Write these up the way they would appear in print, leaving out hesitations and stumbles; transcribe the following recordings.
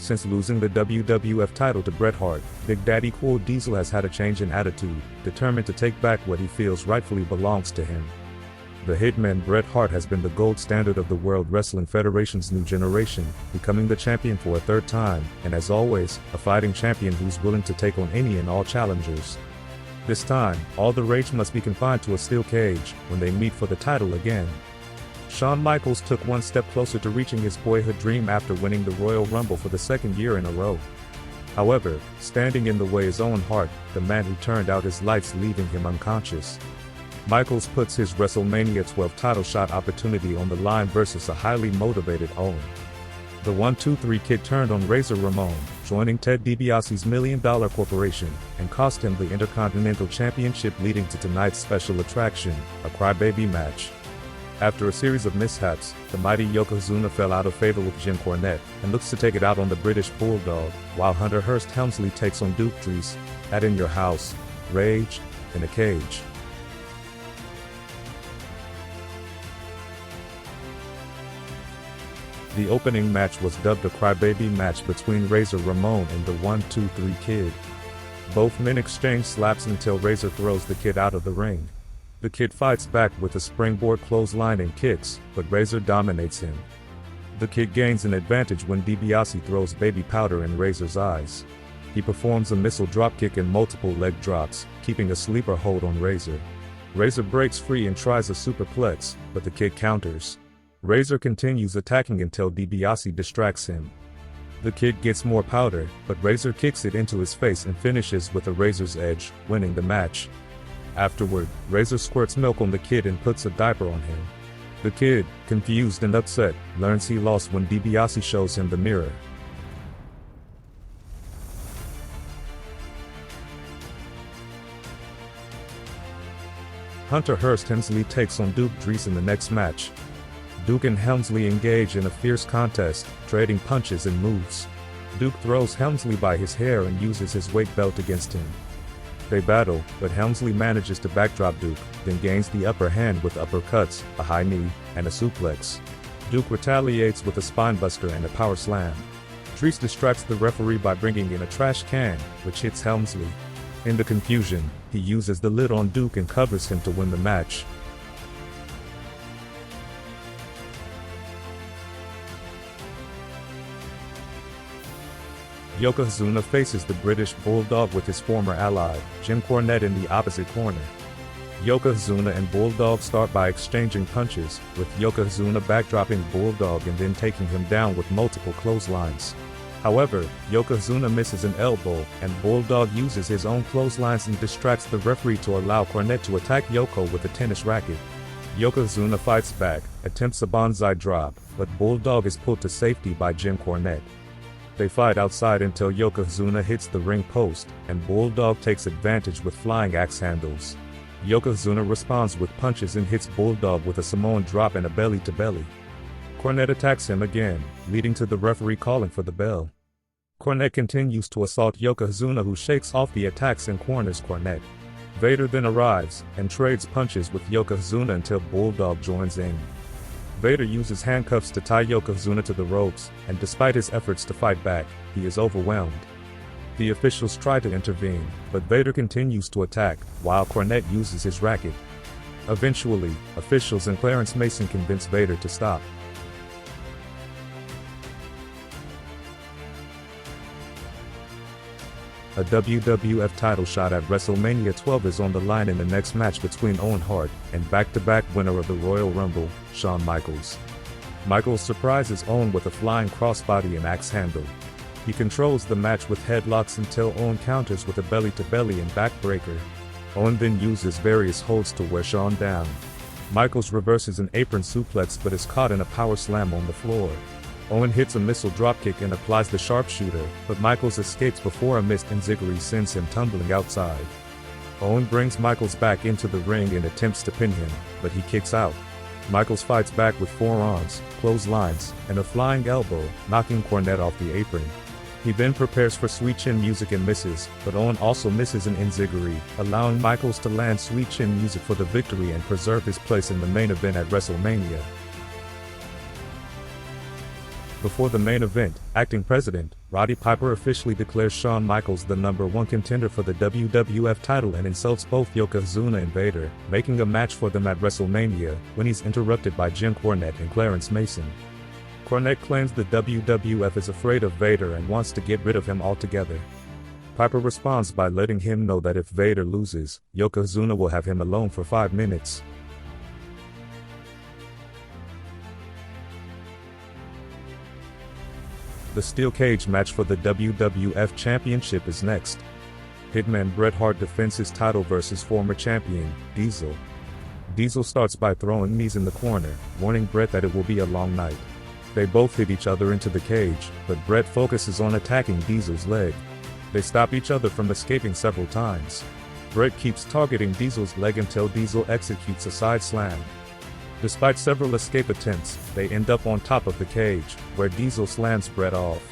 Since losing the WWF title to Bret Hart, Big Daddy Cool Diesel has had a change in attitude, determined to take back what he feels rightfully belongs to him. The Hitman Bret Hart has been the gold standard of the World Wrestling Federation's new generation, becoming the champion for a third time, and as always, a fighting champion who's willing to take on any and all challengers. This time, all the rage must be confined to a steel cage when they meet for the title again. Shawn Michaels took one step closer to reaching his boyhood dream after winning the Royal Rumble for the second year in a row. However, standing in the way is Owen Hart, the man who turned out his lights leaving him unconscious. Michaels puts his WrestleMania 12 title shot opportunity on the line versus a highly motivated Owen. The 1-2-3 Kid turned on Razor Ramon, joining Ted DiBiase's $1 Million Corporation, and cost him the Intercontinental Championship, leading to tonight's special attraction, a crybaby match. After a series of mishaps, the mighty Yokozuna fell out of favor with Jim Cornette, and looks to take it out on the British Bulldog, while Hunter Hearst Helmsley takes on Duke Dries, at In Your House, Rage, in a Cage. The opening match was dubbed a crybaby match between Razor Ramon and the 1-2-3 Kid. Both men exchange slaps until Razor throws the Kid out of the ring. The Kid fights back with a springboard clothesline and kicks, but Razor dominates him. The Kid gains an advantage when DiBiase throws baby powder in Razor's eyes. He performs a missile dropkick and multiple leg drops, keeping a sleeper hold on Razor. Razor breaks free and tries a superplex, but the Kid counters. Razor continues attacking until DiBiase distracts him. The Kid gets more powder, but Razor kicks it into his face and finishes with a Razor's Edge, winning the match. Afterward, Razor squirts milk on the Kid and puts a diaper on him. The Kid, confused and upset, learns he lost when DiBiase shows him the mirror. Hunter Hearst Helmsley takes on Duke Dries in the next match. Duke and Helmsley engage in a fierce contest, trading punches and moves. Duke throws Helmsley by his hair and uses his weight belt against him. They battle, but Helmsley manages to backdrop Duke, then gains the upper hand with uppercuts, a high knee, and a suplex. Duke retaliates with a spinebuster and a power slam. Dries distracts the referee by bringing in a trash can, which hits Helmsley. In the confusion, he uses the lid on Duke and covers him to win the match. Yokozuna faces the British Bulldog with his former ally, Jim Cornette, in the opposite corner. Yokozuna and Bulldog start by exchanging punches, with Yokozuna backdropping Bulldog and then taking him down with multiple clotheslines. However, Yokozuna misses an elbow, and Bulldog uses his own clotheslines and distracts the referee to allow Cornette to attack Yoko with a tennis racket. Yokozuna fights back, attempts a bonsai drop, but Bulldog is pulled to safety by Jim Cornette. They fight outside until Yokozuna hits the ring post, and Bulldog takes advantage with flying axe handles. Yokozuna responds with punches and hits Bulldog with a Samoan drop and a belly-to-belly. Cornette attacks him again, leading to the referee calling for the bell. Cornette continues to assault Yokozuna, who shakes off the attacks and corners Cornette. Vader then arrives, and trades punches with Yokozuna until Bulldog joins in. Vader uses handcuffs to tie Yokozuna to the ropes, and despite his efforts to fight back, he is overwhelmed. The officials try to intervene, but Vader continues to attack, while Cornette uses his racket. Eventually, officials and Clarence Mason convince Vader to stop. A WWF title shot at WrestleMania 12 is on the line in the next match between Owen Hart and back-to-back winner of the Royal Rumble, Shawn Michaels. Michaels surprises Owen with a flying crossbody and axe handle. He controls the match with headlocks until Owen counters with a belly-to-belly and backbreaker. Owen then uses various holds to wear Shawn down. Michaels reverses an apron suplex but is caught in a power slam on the floor. Owen hits a missile dropkick and applies the sharpshooter, but Michaels escapes before a missed enziguri sends him tumbling outside. Owen brings Michaels back into the ring and attempts to pin him, but he kicks out. Michaels fights back with forearms, clotheslines, and a flying elbow, knocking Cornette off the apron. He then prepares for Sweet Chin Music and misses, but Owen also misses an enziguri, allowing Michaels to land Sweet Chin Music for the victory and preserve his place in the main event at WrestleMania. Before the main event, acting president, Roddy Piper officially declares Shawn Michaels the #1 contender for the WWF title and insults both Yokozuna and Vader, making a match for them at WrestleMania, when he's interrupted by Jim Cornette and Clarence Mason. Cornette claims the WWF is afraid of Vader and wants to get rid of him altogether. Piper responds by letting him know that if Vader loses, Yokozuna will have him alone for 5 minutes. The steel cage match for the WWF Championship is next. Hitman Bret Hart defends his title versus former champion, Diesel. Diesel starts by throwing knees in the corner, warning Bret that it will be a long night. They both hit each other into the cage, but Bret focuses on attacking Diesel's leg. They stop each other from escaping several times. Bret keeps targeting Diesel's leg until Diesel executes a side slam. Despite several escape attempts, they end up on top of the cage, where Diesel slams Bret off.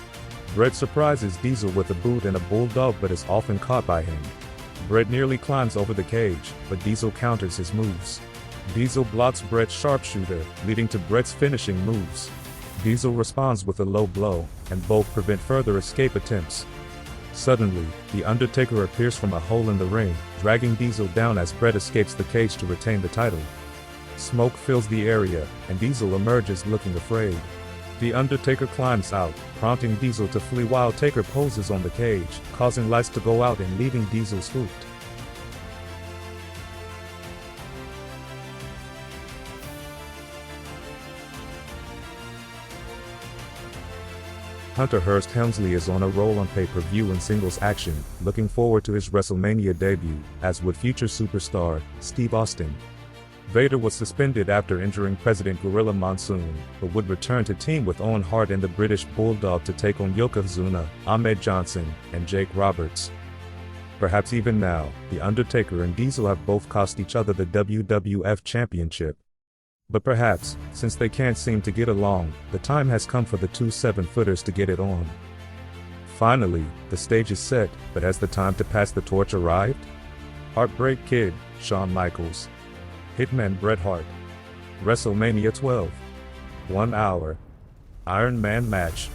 Bret surprises Diesel with a boot and a bulldog but is often caught by him. Bret nearly climbs over the cage, but Diesel counters his moves. Diesel blocks Bret's sharpshooter, leading to Bret's finishing moves. Diesel responds with a low blow, and both prevent further escape attempts. Suddenly, The Undertaker appears from a hole in the ring, dragging Diesel down as Bret escapes the cage to retain the title. Smoke fills the area, and Diesel emerges looking afraid. The Undertaker climbs out, prompting Diesel to flee while Taker poses on the cage, causing lights to go out and leaving Diesel spooked. Hunter Hearst Helmsley is on a roll on pay-per-view and singles action, looking forward to his WrestleMania debut, as would future superstar, Steve Austin. Vader was suspended after injuring President Gorilla Monsoon, but would return to team with Owen Hart and the British Bulldog to take on Yokozuna, Ahmed Johnson, and Jake Roberts. Perhaps even now, The Undertaker and Diesel have both cost each other the WWF Championship. But perhaps, since they can't seem to get along, the time has come for the two 7-footers to get it on. Finally, the stage is set, but has the time to pass the torch arrived? Heartbreak Kid, Shawn Michaels. Hitman Bret Hart. WrestleMania 12. 1 hour. Iron Man match.